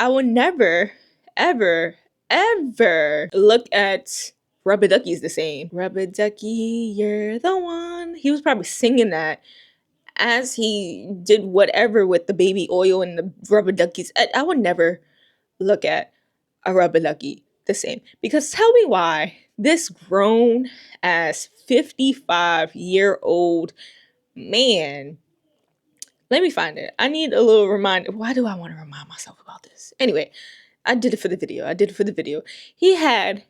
I will never, ever, ever look at rubber duckies the same. Rubber ducky, you're the one. He was probably singing that as he did whatever with the baby oil and the rubber duckies. I would never look at a rubber ducky the same. Because tell me why this grown ass 55-year-old man, let me find it. I need a little reminder. Why do I want to remind myself about this? Anyway, I did it for the video. He had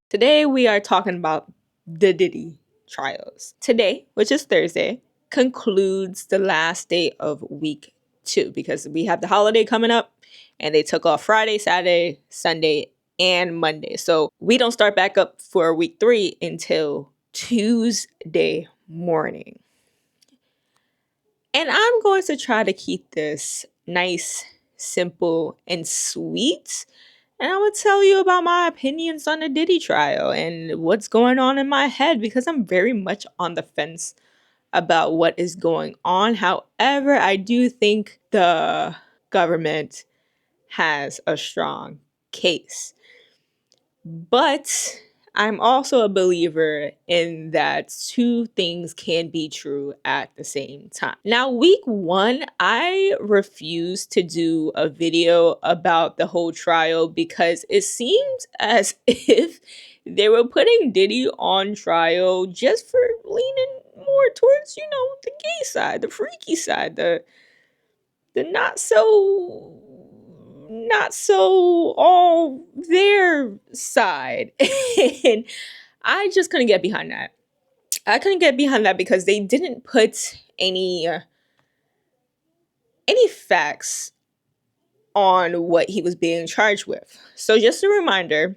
Today we are talking about the Diddy trials. Today, which is Thursday, concludes the last day of week 2 because we have the holiday coming up and they took off Friday, Saturday, Sunday, and Monday. So we don't start back up for week 3 until Tuesday morning. And I'm going to try to keep this nice, simple, and sweet. And I would tell you about my opinions on the Diddy trial and what's going on in my head because I'm very much on the fence about what is going on. However, I do think the government has a strong case. But I'm also a believer in that 2 things can be true at the same time. Now, week 1, I refused to do a video about the whole trial because it seemed as if they were putting Diddy on trial just for leaning more towards, the gay side, the freaky side, the not so all their side. And I just couldn't get behind that. I couldn't get behind that because they didn't put any facts on what he was being charged with. So just a reminder,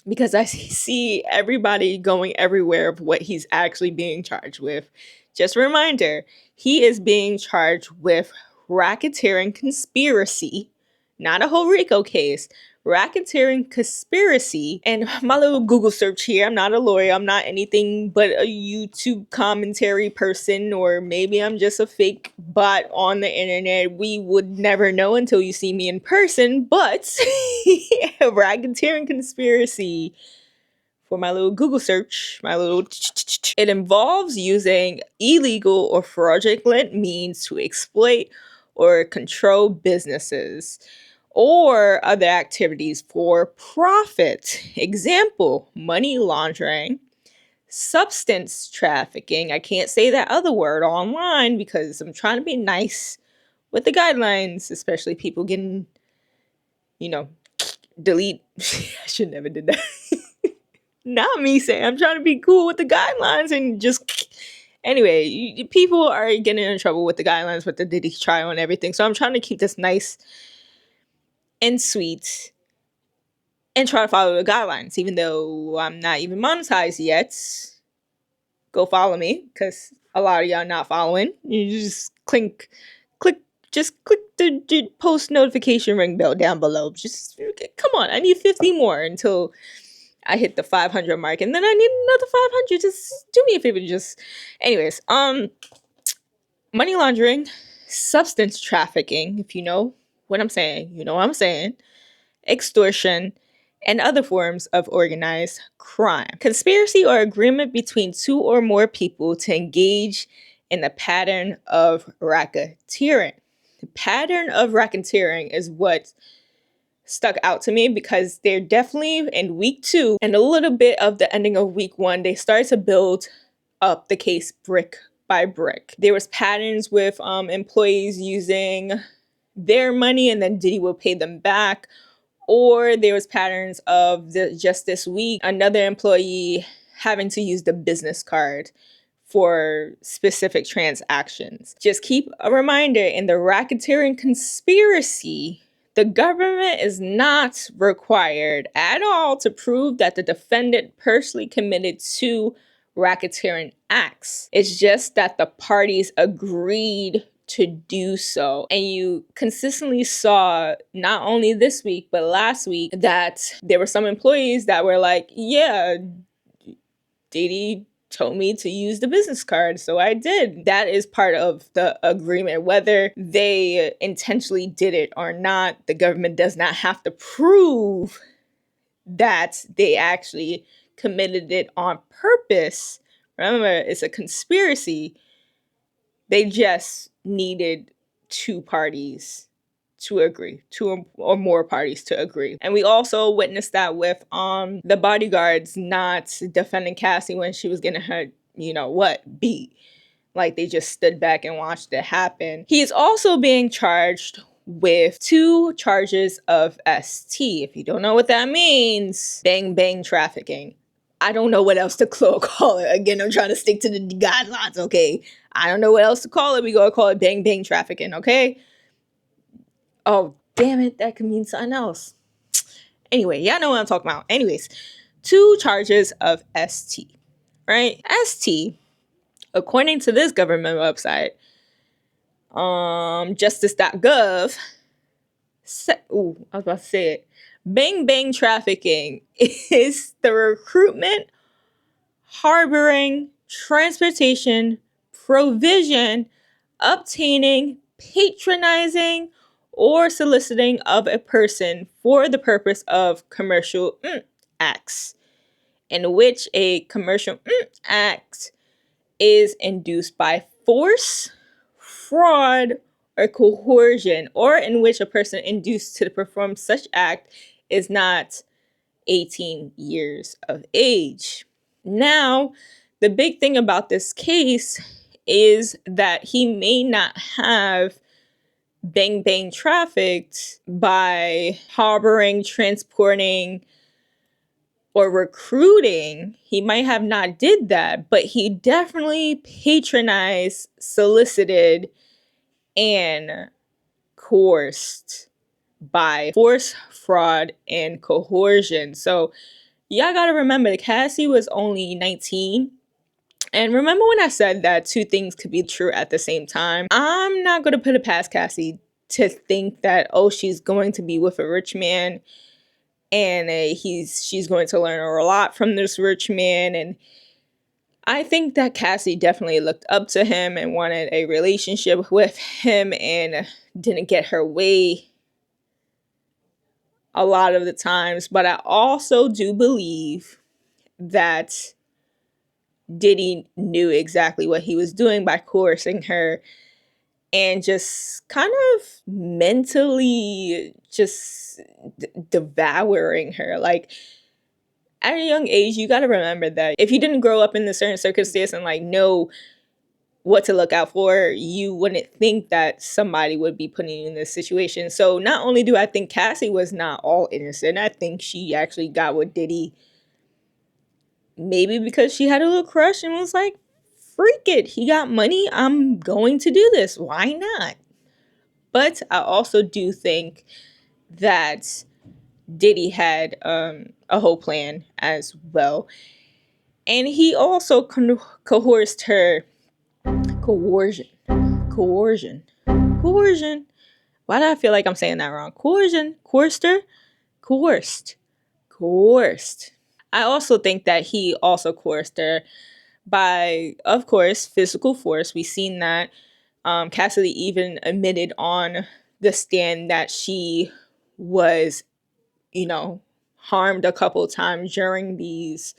because I see everybody going everywhere of what he's actually being charged with. Just a reminder, he is being charged with racketeering conspiracy, not a whole RICO case, racketeering conspiracy. And my little Google search here, I'm not a lawyer, I'm not anything but a YouTube commentary person, or maybe I'm just a fake bot on the internet. We would never know until you see me in person, but racketeering conspiracy, for my little Google search, it involves using illegal or fraudulent means to exploit or control businesses or other activities for profit. Example, money laundering, substance trafficking. I can't say that other word online because I'm trying to be nice with the guidelines, especially people getting, delete. I should never did that. Not me saying I'm trying to be cool with the guidelines and just anyway, people are getting in trouble with the guidelines with the Diddy trial and everything. So I'm trying to keep this nice and sweet and try to follow the guidelines, even though I'm not even monetized yet. Go follow me because a lot of y'all not following. You just click the post notification ring bell down below. Just come on, I need 50 more until I hit the 500 mark, and then I need another 500. Just do me a favor. Anyways, money laundering, substance trafficking, if you know what I'm saying, you know what I'm saying, extortion, and other forms of organized crime. Conspiracy or agreement between 2 or more people to engage in a pattern of racketeering. The pattern of racketeering is what stuck out to me because they're definitely in week 2 and a little bit of the ending of week 1, they started to build up the case brick by brick. There was patterns with employees using their money and then Diddy will pay them back. Or there was patterns of just this week, another employee having to use the business card for specific transactions. Just keep a reminder, in the racketeering conspiracy, the government is not required at all to prove that the defendant personally committed 2 racketeering acts. It's just that the parties agreed to do so. And you consistently saw, not only this week, but last week, that there were some employees that were like, yeah, Diddy told me to use the business card, so I did. That is part of the agreement. Whether they intentionally did it or not, the government does not have to prove that they actually committed it on purpose. Remember, it's a conspiracy. They just needed two parties to agree, two or more parties to agree. And we also witnessed that with the bodyguards not defending Cassie when she was getting her, beat. Like, they just stood back and watched it happen. He is also being charged with 2 charges of ST. If you don't know what that means, bang bang trafficking. I don't know what else to call it. Again, I'm trying to stick to the guidelines, okay? I don't know what else to call it. We gotta call it bang bang trafficking, okay? Oh, damn it, that could mean something else. Anyway, y'all know what I'm talking about. Anyways, 2 charges of ST, right? ST, according to this government website, justice.gov, I was about to say it. Bang bang trafficking is the recruitment, harboring, transportation, provision, obtaining, patronizing, or soliciting of a person for the purpose of commercial acts, in which a commercial act is induced by force, fraud, or coercion, or in which a person induced to perform such act is not 18 years of age. Now, the big thing about this case is that he may not have bang bang trafficked by harboring, transporting, or recruiting. He might have not did that, but he definitely patronized, solicited, and coerced by force, fraud, and coercion. So y'all gotta remember, Cassie was only 19. And remember when I said that 2 things could be true at the same time? I'm not gonna put it past Cassie to think that, oh, she's going to be with a rich man and she's going to learn a lot from this rich man. And I think that Cassie definitely looked up to him and wanted a relationship with him and didn't get her way a lot of the times. But I also do believe that Diddy knew exactly what he was doing by coercing her and just kind of mentally just devouring her. Like, at a young age, you got to remember that if you didn't grow up in a certain circumstance and like know what to look out for, you wouldn't think that somebody would be putting you in this situation. So not only do I think Cassie was not all innocent, I think she actually got with Diddy maybe because she had a little crush and was like, freak it, he got money, I'm going to do this, why not? But I also do think that Diddy had a whole plan as well. And he also coerced her. Coercion. Coercion. Coercion. Why do I feel like I'm saying that wrong? Coercion. Coerced her? Coerced. Coerced. I also think that he also coerced her by, of course, physical force. We've seen that. Cassidy even admitted on the stand that she was, harmed a couple times during these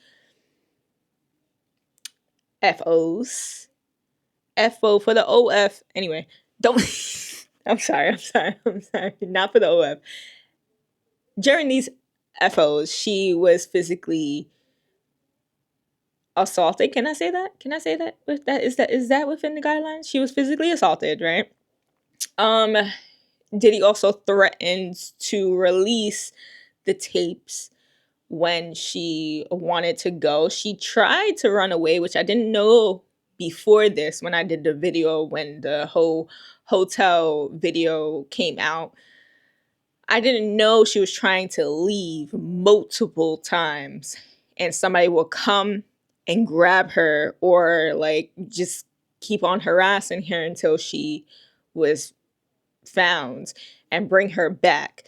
FOs. FO for the OF. Anyway, don't. I'm sorry. Not for the OF. During these FOs, she was physically assaulted. Can I say that? With that is that within the guidelines? She was physically assaulted, right? Diddy also threatened to release the tapes when she wanted to go. She tried to run away, which I didn't know before this when I did the video, when the whole hotel video came out. I didn't know she was trying to leave multiple times and somebody will come and grab her or like just keep on harassing her until she was found and bring her back.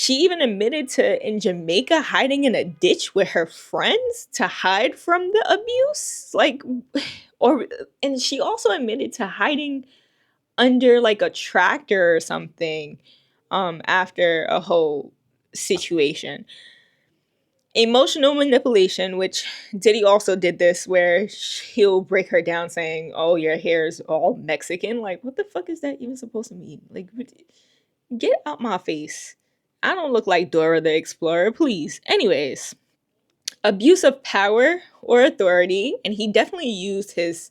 She even admitted to in Jamaica hiding in a ditch with her friends to hide from the abuse. Like, or, and she also admitted to hiding under like a tractor or something after a whole situation. Emotional manipulation, which Diddy also did this, where he'll break her down saying, "Oh, your hair is all Mexican." Like, what the fuck is that even supposed to mean? Like, get out my face. I don't look like Dora the Explorer, please. Anyways, abuse of power or authority, and he definitely used his,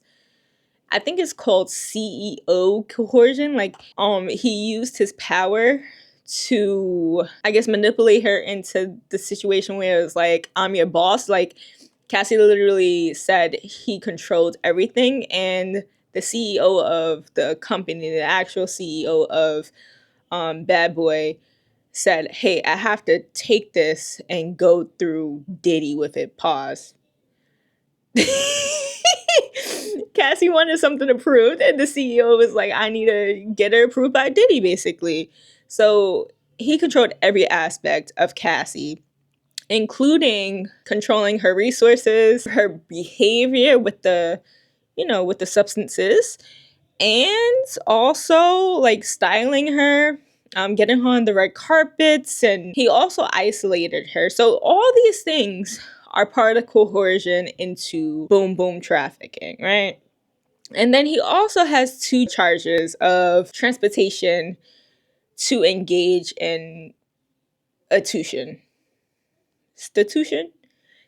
I think it's called CEO coercion. Like, he used his power to, I guess, manipulate her into the situation where it was like, I'm your boss. Like, Cassie literally said he controlled everything, and the CEO of the company, the actual CEO of Bad Boy, said, "Hey, I have to take this and go through Diddy with it." Pause. Cassie wanted something approved, and the CEO was like, "I need to get it approved by Diddy," basically. So he controlled every aspect of Cassie, including controlling her resources, her behavior with the, with the substances, and also like styling her, getting her on the red carpets, and he also isolated her. So all these things are part of coercion into boom boom trafficking, right? And then he also has two charges of transportation to engage in institution. Institution?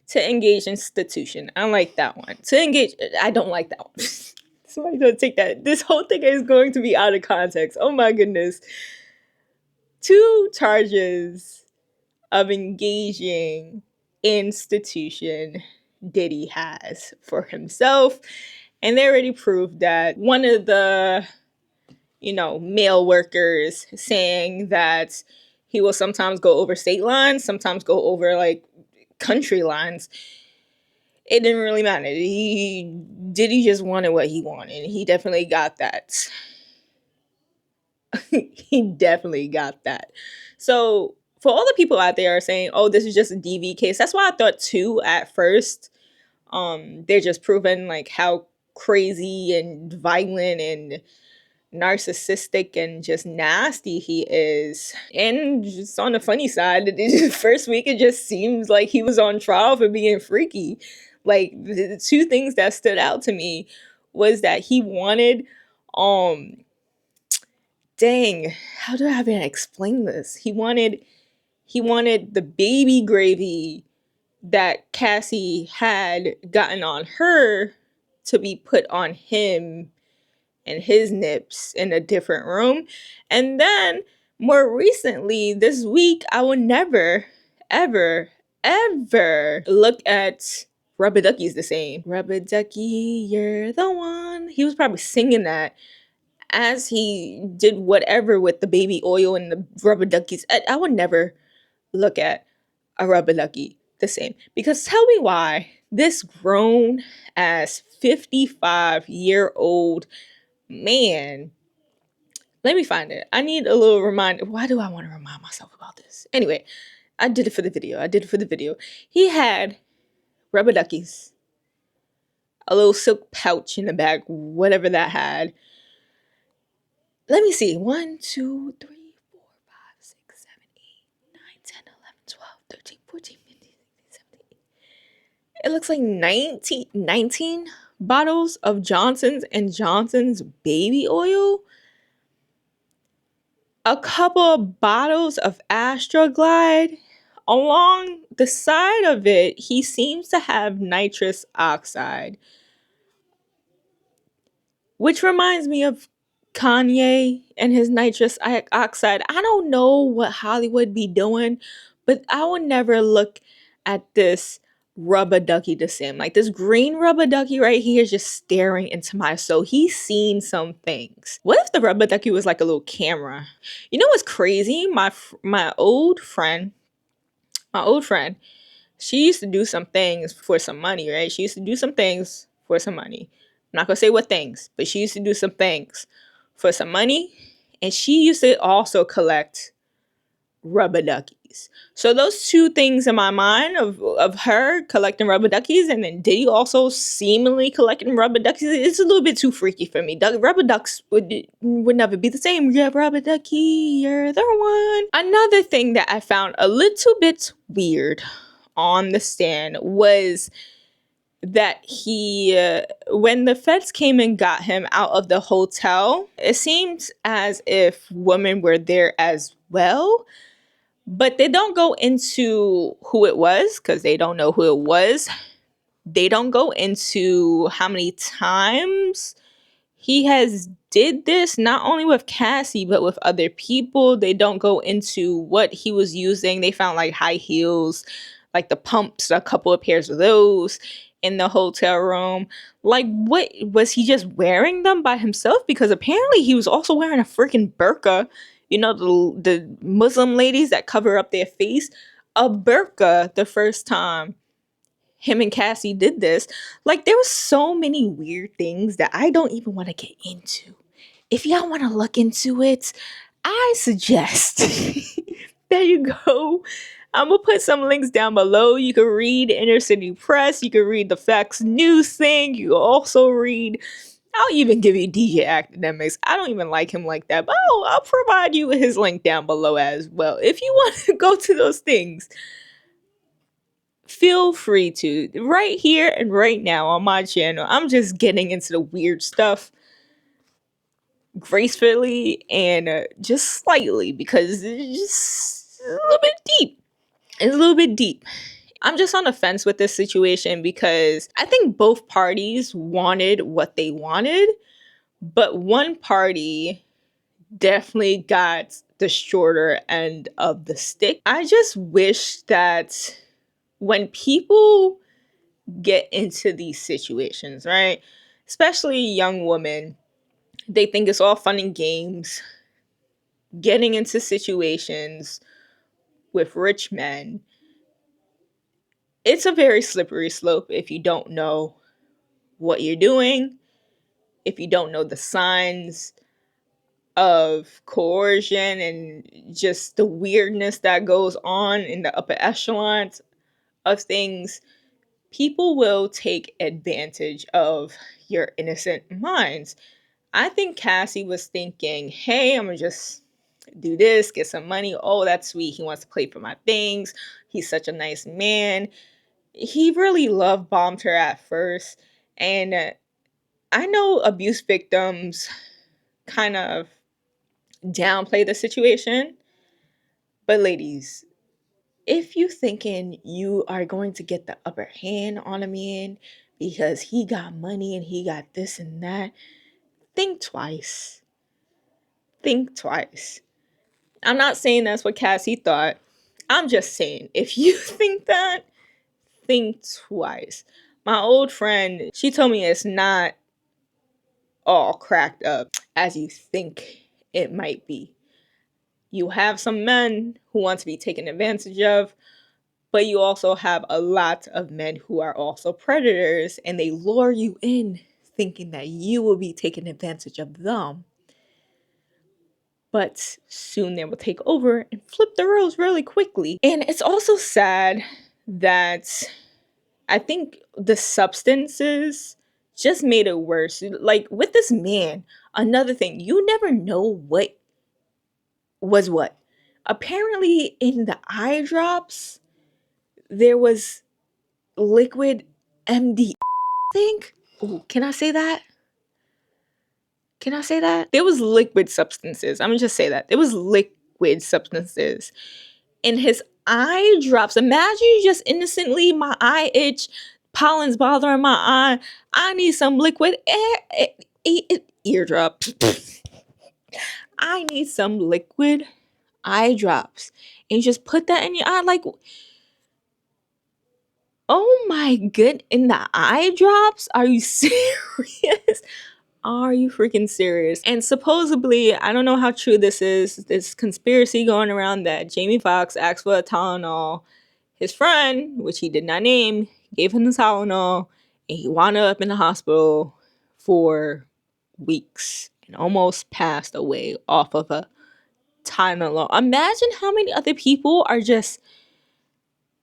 To engage in institution. I don't like that one. To engage, I don't like that one. Somebody gonna take that. This whole thing is going to be out of context. Oh my goodness. Two charges of engaging institution Diddy has for himself. And they already proved that one of the, male workers saying that he will sometimes go over state lines, sometimes go over like country lines. It didn't really matter. He just wanted what he wanted. He definitely got that. He definitely got that. So for all the people out there are saying, "Oh, this is just a DV case," that's why I thought too at first. They're just proving like how crazy and violent and narcissistic and just nasty he is. And just on the funny side, the first week it just seems like he was on trial for being freaky. Like the two things that stood out to me was that he wanted, um dang, how do I even explain this? He wanted the baby gravy that Cassie had gotten on her to be put on him and his nips in a different room. And then more recently, this week, I would never, ever, ever look at Rubber Duckies the same. Rubber Ducky, you're the one. He was probably singing that as he did whatever with the baby oil and the Rubber Duckies. I would never look at a Rubber Ducky the same. Because tell me why this grown ass 55-year-old man, let me find it. I need a little reminder. Why do I want to remind myself about this? Anyway, I did it for the video. He had Rubber Duckies, a little silk pouch in the back, whatever that had. Let me see. 1, 2, 3, 4, 5, 6, 7, 8, 9, 10, 11, 12, 13, 14, 15, 16, 17. It looks like 19 bottles of Johnson's and Johnson's baby oil, a couple of bottles of Astroglide. Along the side of it, he seems to have nitrous oxide, which reminds me of Kanye and his nitrous oxide. I don't know what Hollywood be doing, but I would never look at this rubber ducky the same. Like this green rubber ducky right here is just staring into my soul. He's seen some things. What if the rubber ducky was like a little camera? You know what's crazy? My old friend, she used to do some things for some money, right? She used to do some things for some money. I'm not gonna say what things, but she used to do some things for some money. And she used to also collect rubber duckies. So those two things in my mind of her collecting rubber duckies and then Diddy also seemingly collecting rubber duckies, it's a little bit too freaky for me. Rubber ducks would never be the same. Yeah, rubber ducky, you're the one. Another thing that I found a little bit weird on the stand was that when the feds came and got him out of the hotel, it seemed as if women were there as well, but they don't go into who it was because they don't know who it was. They don't go into how many times he has did this, not only with Cassie but with other people. They don't go into what he was using. They found like high heels, like the pumps, a couple of pairs of those in the hotel room. Like, what was he just wearing them by himself? Because apparently he was also wearing a freaking burqa. You know, the Muslim ladies that cover up their face, a burqa the first time him and Cassie did this. Like, there was so many weird things that I don't even want to get into. If y'all want to look into it, I suggest there you go. I'm gonna put some links down below. You can read Inner City Press. You can read the Facts News thing. You can also read. I'll even give you DJ Academics. I don't even like him like that, but I'll provide you with his link down below as well. If you want to go to those things, feel free to. Right here and right now on my channel, I'm just getting into the weird stuff gracefully and just slightly because it's just a little bit deep. It's a little bit deep. I'm just on the fence with this situation because I think both parties wanted what they wanted, but one party definitely got the shorter end of the stick. I just wish that when people get into these situations, right? Especially young women, they think it's all fun and games getting into situations with rich men. It's a very slippery slope if you don't know what you're doing, if you don't know the signs of coercion and just the weirdness that goes on in the upper echelons of things. People will take advantage of your innocent minds. I think Cassie was thinking, hey, I'm gonna just do this, get some money. Oh, that's sweet. He wants to play for my things. He's such a nice man. He really love bombed her at first. And I know abuse victims kind of downplay the situation. But ladies, if you thinking you are going to get the upper hand on a man because he got money and he got this and that, think twice. Think twice. I'm not saying that's what Cassie thought. I'm just saying, if you think that, think twice. My old friend, she told me it's not all cracked up as you think it might be. You have some men who want to be taken advantage of, but you also have a lot of men who are also predators, and they lure you in thinking that you will be taking advantage of them. But soon they will take over and flip the roles really quickly. And it's also sad that I think the substances just made it worse. Like with this man, another thing, you never know what was what. Apparently in the eye drops, there was liquid MD. Think? Ooh, can I say that? Can I say that? There was liquid substances. I'm gonna just say that. There was liquid substances in his eye drops. Imagine you just innocently, my eye itch, pollen's bothering my eye. I need some liquid eardrop. I need some liquid eye drops. And you just put that in your eye like, oh my good, in the eye drops? Are you serious? Are you freaking serious? And supposedly, I don't know how true this is, this conspiracy going around that Jamie Foxx asked for a Tylenol. His friend, which he did not name, gave him the Tylenol, and he wound up in the hospital for weeks and almost passed away off of a time alone. Imagine how many other people are just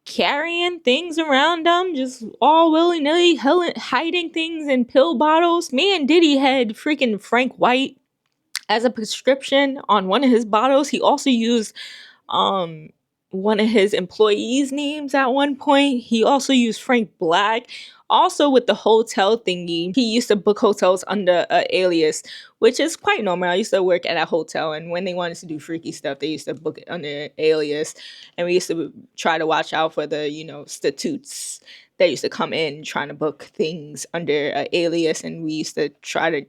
carrying things around them, just all willy nilly, hiding things in pill bottles. Me and Diddy had freaking Frank White as a prescription on one of his bottles. He also used um one of his employees' names at one point. He also used Frank Black. Also, with the hotel thingy, he used to book hotels under an alias, which is quite normal. I used to work at a hotel, and when they wanted to do freaky stuff, they used to book it under an alias. And we used to try to watch out for the, statutes that used to come in trying to book things under an alias, and we used to try to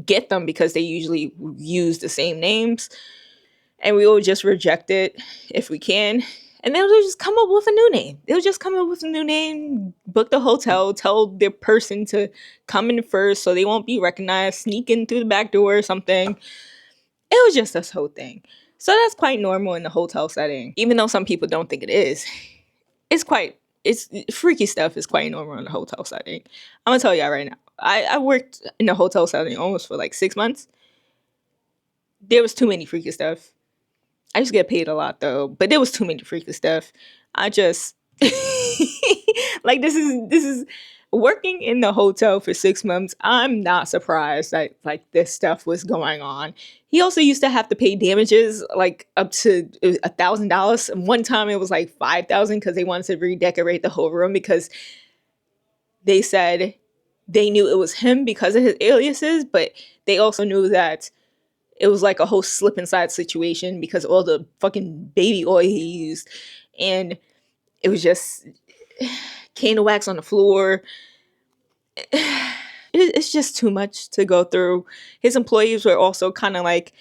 get them because they usually use the same names, and we will just reject it if we can. And then they'll just come up with a new name. They'll just come up with a new name, book the hotel, tell their person to come in first so they won't be recognized, sneak in through the back door or something. It was just this whole thing. So that's quite normal in the hotel setting, even though some people don't think it is. It's freaky stuff is quite normal in the hotel setting. I'm gonna tell y'all right now. I worked in a hotel setting almost for like 6 months. There was too many freaky stuff. I used to get paid a lot though, but there was too many freaky stuff. I just like this is working in the hotel for 6 months. I'm not surprised that like this stuff was going on. He also used to have to pay damages like up to $1,000. One time it was like 5,000 because they wanted to redecorate the whole room because they said they knew it was him because of his aliases, but they also knew that it was like a whole slip and slide situation because all the fucking baby oil he used. And it was just candle wax on the floor. It's just too much to go through. His employees were also kind of like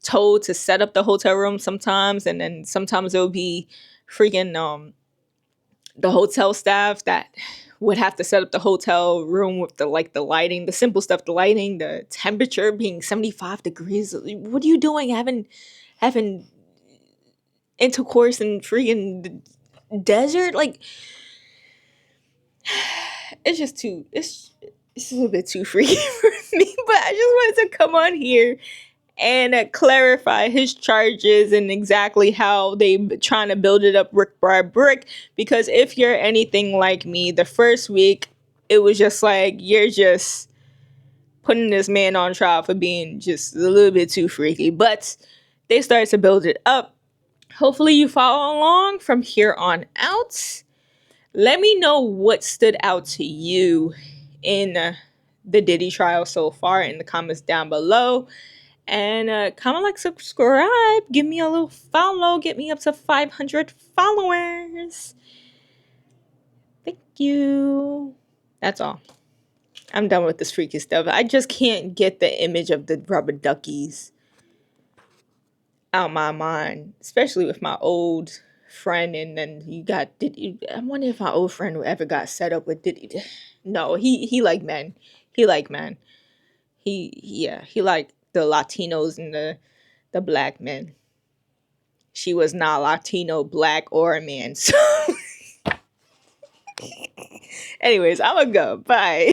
told to set up the hotel room sometimes, and then sometimes it would be freaking the hotel staff that would have to set up the hotel room with the lighting, the simple stuff, the lighting, the temperature being 75 degrees. What are you doing having intercourse in freaking desert? Like, it's just too it's a little bit too freaky for me, but I just wanted to come on here and clarify his charges and exactly how they trying to build it up brick by brick. Because if you're anything like me, the first week it was just like you're just putting this man on trial for being just a little bit too freaky. But they started to build it up. Hopefully you follow along from here on out. Let me know what stood out to you in the Diddy trial so far in the comments down below. And comment, like, subscribe, give me a little follow, get me up to 500 followers. Thank you. That's all. I'm done with this freaky stuff. I just can't get the image of the rubber duckies out my mind, especially with my old friend. And then you got Diddy. I wonder if my old friend ever got set up with Diddy. No, he like men. He like men. He liked the Latinos and the black men. She was not Latino, black, or a man. So anyways, I'ma go. Bye.